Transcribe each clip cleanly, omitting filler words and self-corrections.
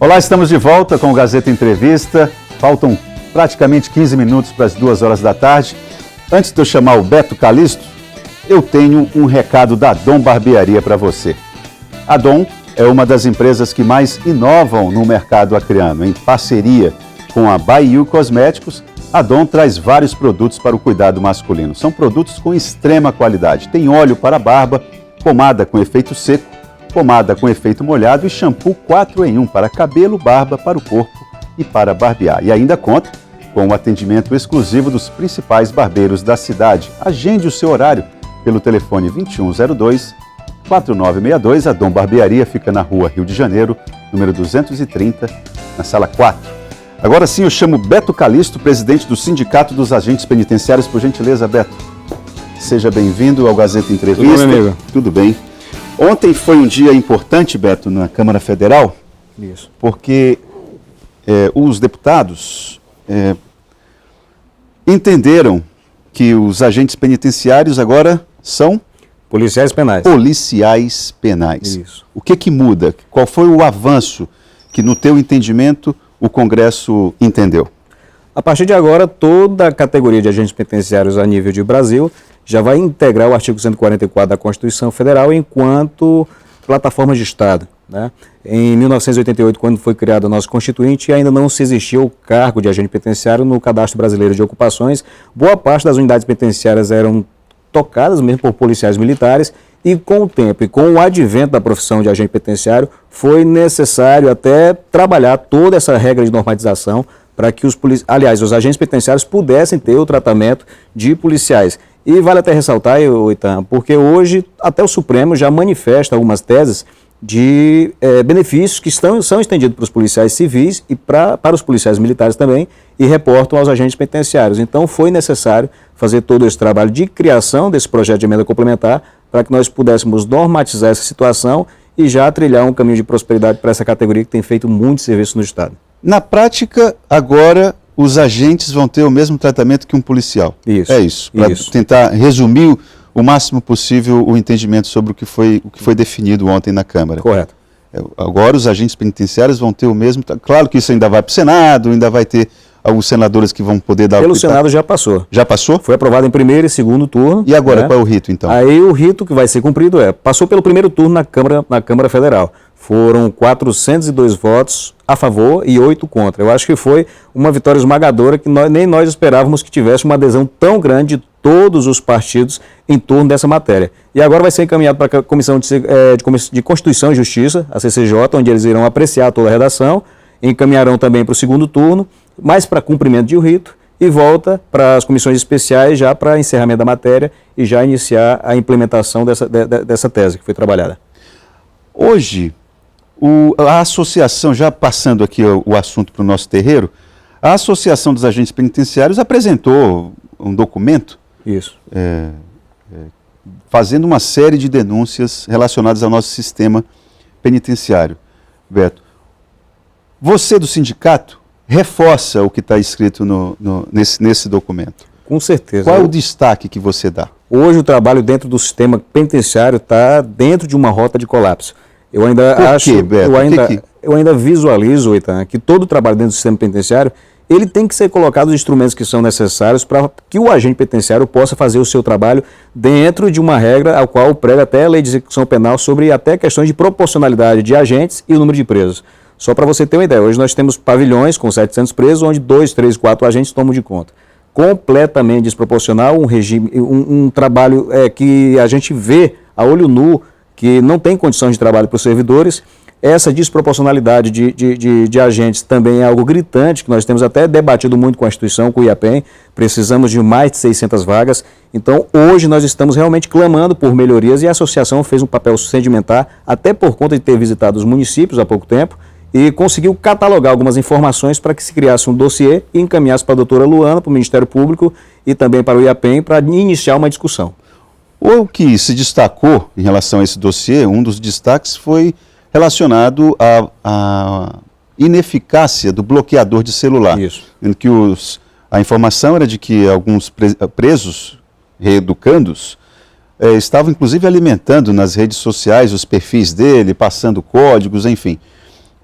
Olá, estamos de volta com o Gazeta Entrevista. Faltam praticamente 15 minutos para as 2 horas da tarde. Antes de eu chamar o Beto Calisto, eu tenho um recado da Dom Barbearia para você. A Dom é uma das empresas que mais inovam no mercado acreano. Em parceria com a Baiu Cosméticos, a Dom traz vários produtos para o cuidado masculino. São produtos com extrema qualidade. Tem óleo para barba, pomada com efeito seco, pomada com efeito molhado e shampoo 4 em 1 para cabelo, barba, para o corpo e para barbear. E ainda conta com o atendimento exclusivo dos principais barbeiros da cidade. Agende o seu horário pelo telefone 2102-4962. A Dom Barbearia fica na rua Rio de Janeiro, número 230, na sala 4. Agora sim eu chamo Beto Calisto, presidente do Sindicato dos Agentes Penitenciários. Por gentileza, Beto, seja bem-vindo ao Gazeta Entrevista. Tudo bem, amigo? Tudo bem. Ontem foi um dia importante, Beto, na Câmara Federal. Isso. Porque os deputados entenderam que os agentes penitenciários agora são policiais penais. Policiais penais. Isso. O que muda? Qual foi o avanço que, no teu entendimento, o Congresso entendeu? A partir de agora, toda a categoria de agentes penitenciários a nível de Brasil já vai integrar o artigo 144 da Constituição Federal enquanto plataforma de Estado, né? Em 1988, quando foi criada a nossa Constituinte, ainda não se existia o cargo de agente penitenciário no Cadastro Brasileiro de Ocupações. Boa parte das unidades penitenciárias eram tocadas mesmo por policiais militares e com o tempo e com o advento da profissão de agente penitenciário, foi necessário até trabalhar toda essa regra de normatização para que os agentes penitenciários pudessem ter o tratamento de policiais. E vale até ressaltar, Itan, porque hoje até o Supremo já manifesta algumas teses de benefícios que são estendidos para os policiais civis e para os policiais militares também e reportam aos agentes penitenciários. Então foi necessário fazer todo esse trabalho de criação desse projeto de emenda complementar para que nós pudéssemos normatizar essa situação e já trilhar um caminho de prosperidade para essa categoria que tem feito muito serviço no Estado. Na prática, agora, os agentes vão ter o mesmo tratamento que um policial. Isso. É isso. Para tentar resumir o máximo possível o entendimento sobre o que foi definido ontem na Câmara. Correto. Agora os agentes penitenciários vão ter o mesmo... Claro que isso ainda vai para o Senado, ainda vai ter alguns senadores que vão poder dar... Pelo Senado já passou. Já passou? Foi aprovado em primeiro e segundo turno. E agora, qual é o rito, então? Aí o rito que vai ser cumprido passou pelo primeiro turno na Câmara Federal. Foram 402 votos a favor e 8 contra. Eu acho que foi uma vitória esmagadora que nem nós esperávamos que tivesse uma adesão tão grande de todos os partidos em torno dessa matéria. E agora vai ser encaminhado para a Comissão de Constituição e Justiça, a CCJ, onde eles irão apreciar toda a redação, encaminharão também para o segundo turno, mais para cumprimento de rito, e volta para as comissões especiais já para encerramento da matéria e já iniciar a implementação dessa tese que foi trabalhada. Hoje, a associação, já passando aqui o assunto para o nosso terreiro, a Associação dos Agentes Penitenciários apresentou um documento fazendo uma série de denúncias relacionadas ao nosso sistema penitenciário. Beto, você do sindicato reforça o que está escrito nesse documento. Com certeza. Qual é o destaque que você dá? Hoje o trabalho dentro do sistema penitenciário está dentro de uma rota de colapso. Eu ainda eu ainda visualizo, Itan, que todo o trabalho dentro do sistema penitenciário, ele tem que ser colocado os instrumentos que são necessários para que o agente penitenciário possa fazer o seu trabalho dentro de uma regra ao qual prega até a lei de execução penal sobre até questões de proporcionalidade de agentes e o número de presos. Só para você ter uma ideia, hoje nós temos pavilhões com 700 presos, onde 2, 3, 4 agentes tomam de conta. Completamente desproporcional, um trabalho que a gente vê a olho nu, que não tem condição de trabalho para os servidores. Essa desproporcionalidade de agentes também é algo gritante, que nós temos até debatido muito com a instituição, com o IAPEN. Precisamos de mais de 600 vagas. Então, hoje nós estamos realmente clamando por melhorias e a associação fez um papel sedimentar, até por conta de ter visitado os municípios há pouco tempo, e conseguiu catalogar algumas informações para que se criasse um dossiê e encaminhasse para a doutora Luana, para o Ministério Público e também para o IAPEN, para iniciar uma discussão. O que se destacou em relação a esse dossiê, um dos destaques foi relacionado à ineficácia do bloqueador de celular. Isso. Em que a informação era de que alguns presos, reeducandos, estavam inclusive alimentando nas redes sociais os perfis dele, passando códigos, enfim.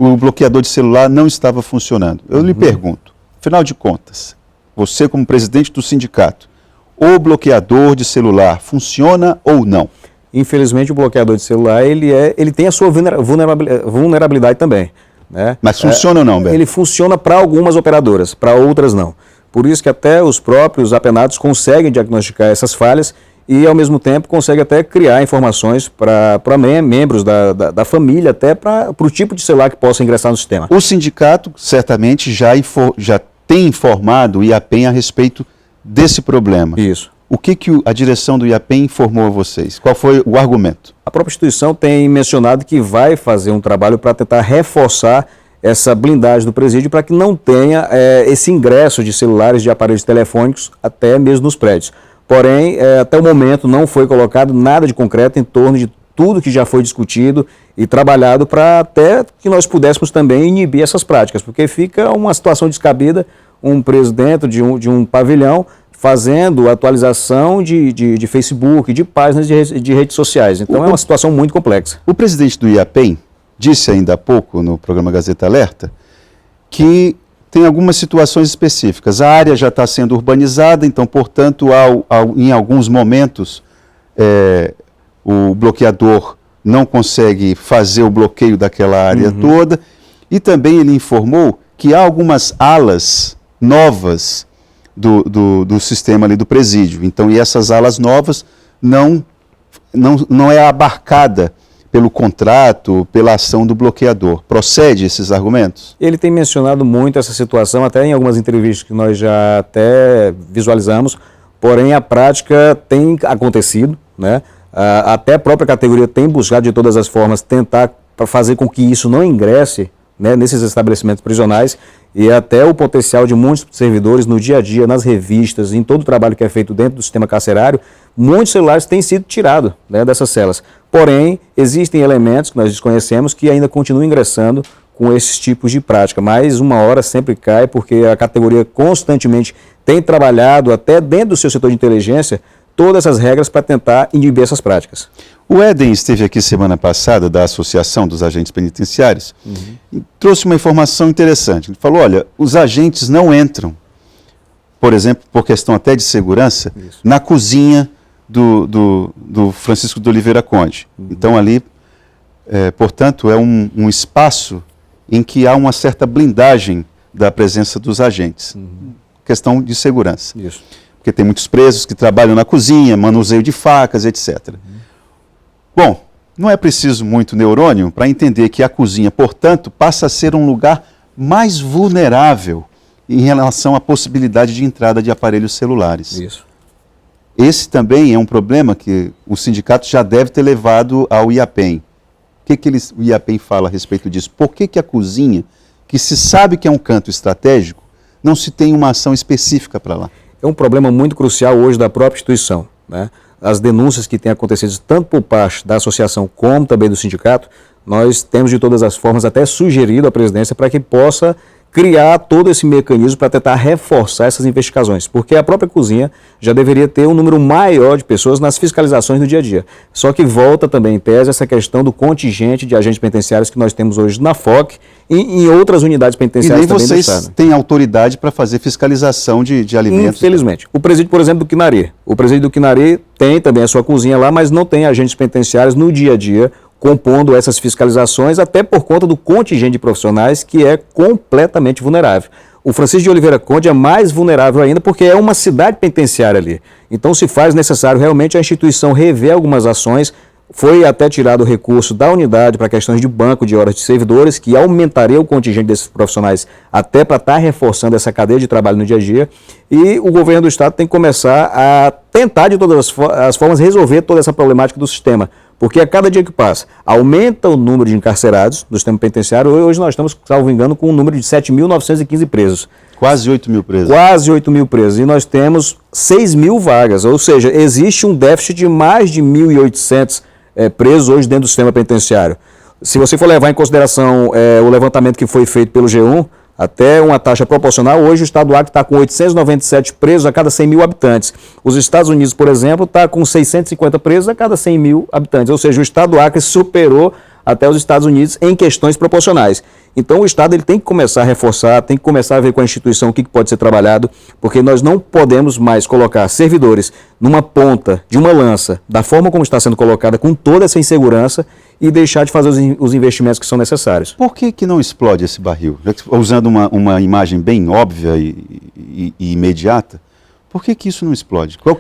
o bloqueador de celular não estava funcionando. Eu lhe pergunto, afinal de contas, você como presidente do sindicato, o bloqueador de celular funciona ou não? Infelizmente, o bloqueador de celular, ele tem a sua vulnerabilidade também. Né? Mas funciona ou não, Beto? Ele funciona para algumas operadoras, para outras não. Por isso que até os próprios apenados conseguem diagnosticar essas falhas e, ao mesmo tempo, conseguem até criar informações para membros da família, até para o tipo de celular que possa ingressar no sistema. O sindicato certamente já tem informado o IAPEM a respeito desse problema. Isso. O que a direção do IAPEM informou a vocês? Qual foi o argumento? A própria instituição tem mencionado que vai fazer um trabalho para tentar reforçar essa blindagem do presídio para que não tenha esse ingresso de celulares, de aparelhos telefônicos, até mesmo nos prédios. Porém, até o momento não foi colocado nada de concreto em torno de tudo que já foi discutido e trabalhado para até que nós pudéssemos também inibir essas práticas, porque fica uma situação descabida, um preso dentro de um pavilhão fazendo atualização de Facebook, de páginas de redes sociais. Então é uma situação muito complexa. O presidente do IAPEM disse ainda há pouco no programa Gazeta Alerta que tem algumas situações específicas. A área já está sendo urbanizada, então, portanto, em alguns momentos o bloqueador não consegue fazer o bloqueio daquela área toda. E também ele informou que há algumas alas novas do sistema ali do presídio. Então, e essas alas novas não é abarcada pelo contrato, pela ação do bloqueador. Procede esses argumentos? Ele tem mencionado muito essa situação, até em algumas entrevistas que nós já até visualizamos, porém a prática tem acontecido, né? Até a própria categoria tem buscado de todas as formas tentar fazer com que isso não ingresse, né, nesses estabelecimentos prisionais, e até o potencial de muitos servidores no dia a dia, nas revistas, em todo o trabalho que é feito dentro do sistema carcerário, muitos celulares têm sido tirados, né, dessas celas. Porém, existem elementos que nós desconhecemos que ainda continuam ingressando com esses tipos de prática, mas uma hora sempre cai, porque a categoria constantemente tem trabalhado, até dentro do seu setor de inteligência, todas essas regras para tentar inibir essas práticas. O Éden esteve aqui semana passada, da Associação dos Agentes Penitenciários, e trouxe uma informação interessante. Ele falou, olha, os agentes não entram, por exemplo, por questão até de segurança, na cozinha do Francisco de Oliveira Conde. Então ali, portanto, é um espaço em que há uma certa blindagem da presença dos agentes. Questão de segurança. Isso. Porque tem muitos presos que trabalham na cozinha, manuseio de facas, etc. Bom, não é preciso muito neurônio para entender que a cozinha, portanto, passa a ser um lugar mais vulnerável em relação à possibilidade de entrada de aparelhos celulares. Isso. Esse também é um problema que o sindicato já deve ter levado ao IAPEM. O que o IAPEM fala a respeito disso? Por que a cozinha, que se sabe que é um canto estratégico, não se tem uma ação específica para lá? É um problema muito crucial hoje da própria instituição, né? As denúncias que têm acontecido tanto por parte da associação como também do sindicato, nós temos de todas as formas até sugerido à presidência para que possa criar todo esse mecanismo para tentar reforçar essas investigações, porque a própria cozinha já deveria ter um número maior de pessoas nas fiscalizações no dia a dia. Só que volta também em tese essa questão do contingente de agentes penitenciários que nós temos hoje na FOC e em outras unidades penitenciárias também do Estado. E nem vocês têm autoridade para fazer fiscalização de alimentos? Infelizmente. O presídio, por exemplo, do Quinari. O presídio do Quinari tem também a sua cozinha lá, mas não tem agentes penitenciários no dia a dia compondo essas fiscalizações, até por conta do contingente de profissionais que é completamente vulnerável. O Francisco de Oliveira Conde é mais vulnerável ainda porque é uma cidade penitenciária ali. Então se faz necessário realmente a instituição rever algumas ações. Foi até tirado o recurso da unidade para questões de banco de horas de servidores, que aumentaria o contingente desses profissionais até para estar reforçando essa cadeia de trabalho no dia a dia. E o governo do Estado tem que começar a tentar de todas as formas resolver toda essa problemática do sistema. Porque a cada dia que passa, aumenta o número de encarcerados do sistema penitenciário. Hoje nós estamos, salvo engano, com um número de 7.915 presos. Quase 8 mil presos. Quase 8 mil presos. E nós temos 6 mil vagas. Ou seja, existe um déficit de mais de 1.800 presos hoje dentro do sistema penitenciário. Se você for levar em consideração o levantamento que foi feito pelo G1, até uma taxa proporcional, hoje o estado do Acre está com 897 presos a cada 100 mil habitantes. Os Estados Unidos, por exemplo, está com 650 presos a cada 100 mil habitantes. Ou seja, o estado do Acre superou até os Estados Unidos em questões proporcionais. Então o Estado ele tem que começar a reforçar, tem que começar a ver com a instituição o que pode ser trabalhado, porque nós não podemos mais colocar servidores numa ponta de uma lança, da forma como está sendo colocada, com toda essa insegurança, e deixar de fazer os investimentos que são necessários. Por que não explode esse barril? Usando uma imagem bem óbvia e imediata, por que isso não explode? Qual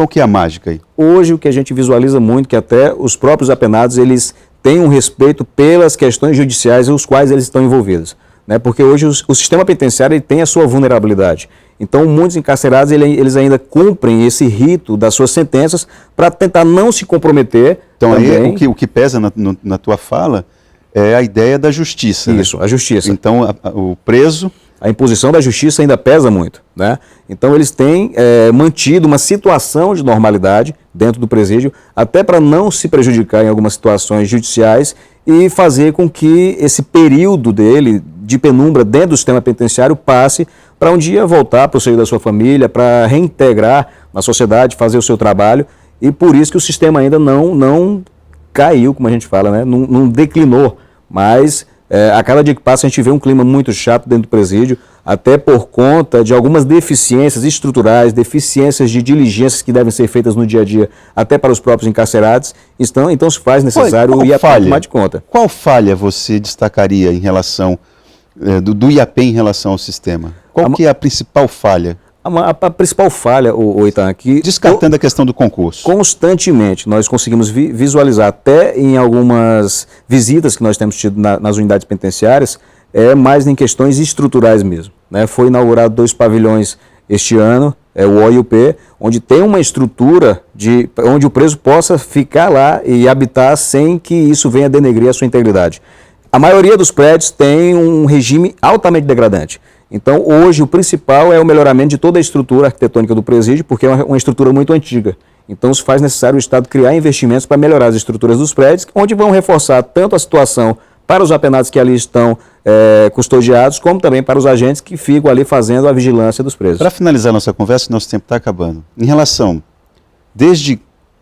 que é a mágica aí? Hoje o que a gente visualiza muito, que até os próprios apenados, eles têm um respeito pelas questões judiciais os quais eles estão envolvidos, né? Porque hoje o sistema penitenciário ele tem a sua vulnerabilidade. Então muitos encarcerados eles ainda cumprem esse rito das suas sentenças para tentar não se comprometer. Então aí o que pesa na tua fala é a ideia da justiça. Isso, né? A justiça. Então o preso... A imposição da justiça ainda pesa muito, né? Então eles têm mantido uma situação de normalidade dentro do presídio, até para não se prejudicar em algumas situações judiciais e fazer com que esse período dele de penumbra dentro do sistema penitenciário passe para um dia voltar para o seio da sua família, para reintegrar na sociedade, fazer o seu trabalho, e por isso que o sistema ainda não caiu, como a gente fala, né? Não declinou, mas... a cada dia que passa a gente vê um clima muito chato dentro do presídio, até por conta de algumas deficiências estruturais, deficiências de diligências que devem ser feitas no dia a dia, até para os próprios encarcerados. Então se faz necessário o IAP tomar de conta. Qual falha você destacaria em relação do IAP em relação ao sistema? Qual que é a principal falha? A principal falha, Oitan, aqui... Descartando a questão do concurso. Constantemente, nós conseguimos visualizar, até em algumas visitas que nós temos tido nas unidades penitenciárias, mais em questões estruturais mesmo, né? Foi inaugurado 2 pavilhões este ano, o O e o P, onde tem uma estrutura onde o preso possa ficar lá e habitar sem que isso venha denegrir a sua integridade. A maioria dos prédios tem um regime altamente degradante. Então, hoje, o principal é o melhoramento de toda a estrutura arquitetônica do presídio, porque é uma estrutura muito antiga. Então, se faz necessário o Estado criar investimentos para melhorar as estruturas dos prédios, onde vão reforçar tanto a situação para os apenados que ali estão custodiados, como também para os agentes que ficam ali fazendo a vigilância dos presos. Para finalizar nossa conversa, nosso tempo está acabando. Em relação, desde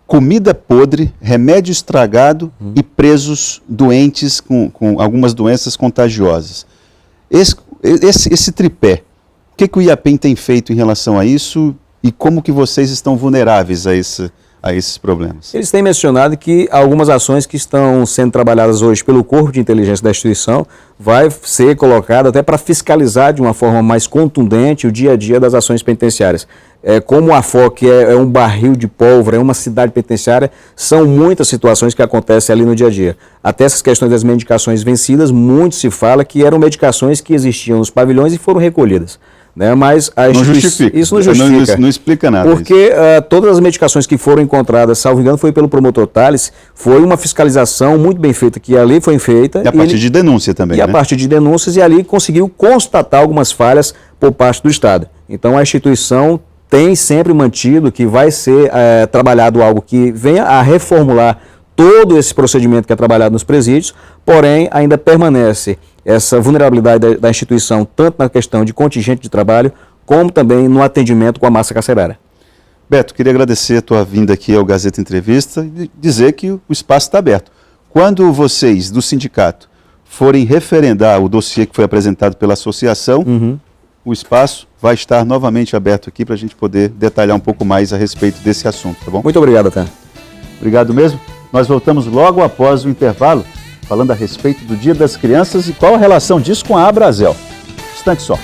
comida podre, remédio estragado e presos doentes com algumas doenças contagiosas. Esse tripé, o que o IAPEM tem feito em relação a isso e como que vocês estão vulneráveis a esses problemas? Eles têm mencionado que algumas ações que estão sendo trabalhadas hoje pelo Corpo de Inteligência da instituição vai ser colocado até para fiscalizar de uma forma mais contundente o dia a dia das ações penitenciárias. Como a FOC é um barril de pólvora, é uma cidade penitenciária, são muitas situações que acontecem ali no dia a dia. Até essas questões das medicações vencidas, muito se fala que eram medicações que existiam nos pavilhões e foram recolhidas. Né? Mas não justifica. Isso não justifica. Não explica nada. Porque todas as medicações que foram encontradas, salvo engano, foi pelo promotor Tales, foi uma fiscalização muito bem feita, que ali foi feita. E a partir de denúncia também, né? A partir de denúncias, e ali conseguiu constatar algumas falhas por parte do Estado. Então a instituição tem sempre mantido que vai ser trabalhado algo que venha a reformular todo esse procedimento que é trabalhado nos presídios, porém ainda permanece essa vulnerabilidade da instituição, tanto na questão de contingente de trabalho, como também no atendimento com a massa carcerária. Beto, queria agradecer a tua vinda aqui ao Gazeta Entrevista e dizer que o espaço está aberto. Quando vocês, do sindicato, forem referendar o dossiê que foi apresentado pela associação, o espaço vai estar novamente aberto aqui para a gente poder detalhar um pouco mais a respeito desse assunto, tá bom? Muito obrigado, Tan. Obrigado mesmo. Nós voltamos logo após o intervalo, falando a respeito do Dia das Crianças e qual a relação disso com a Abrazel. Instante só.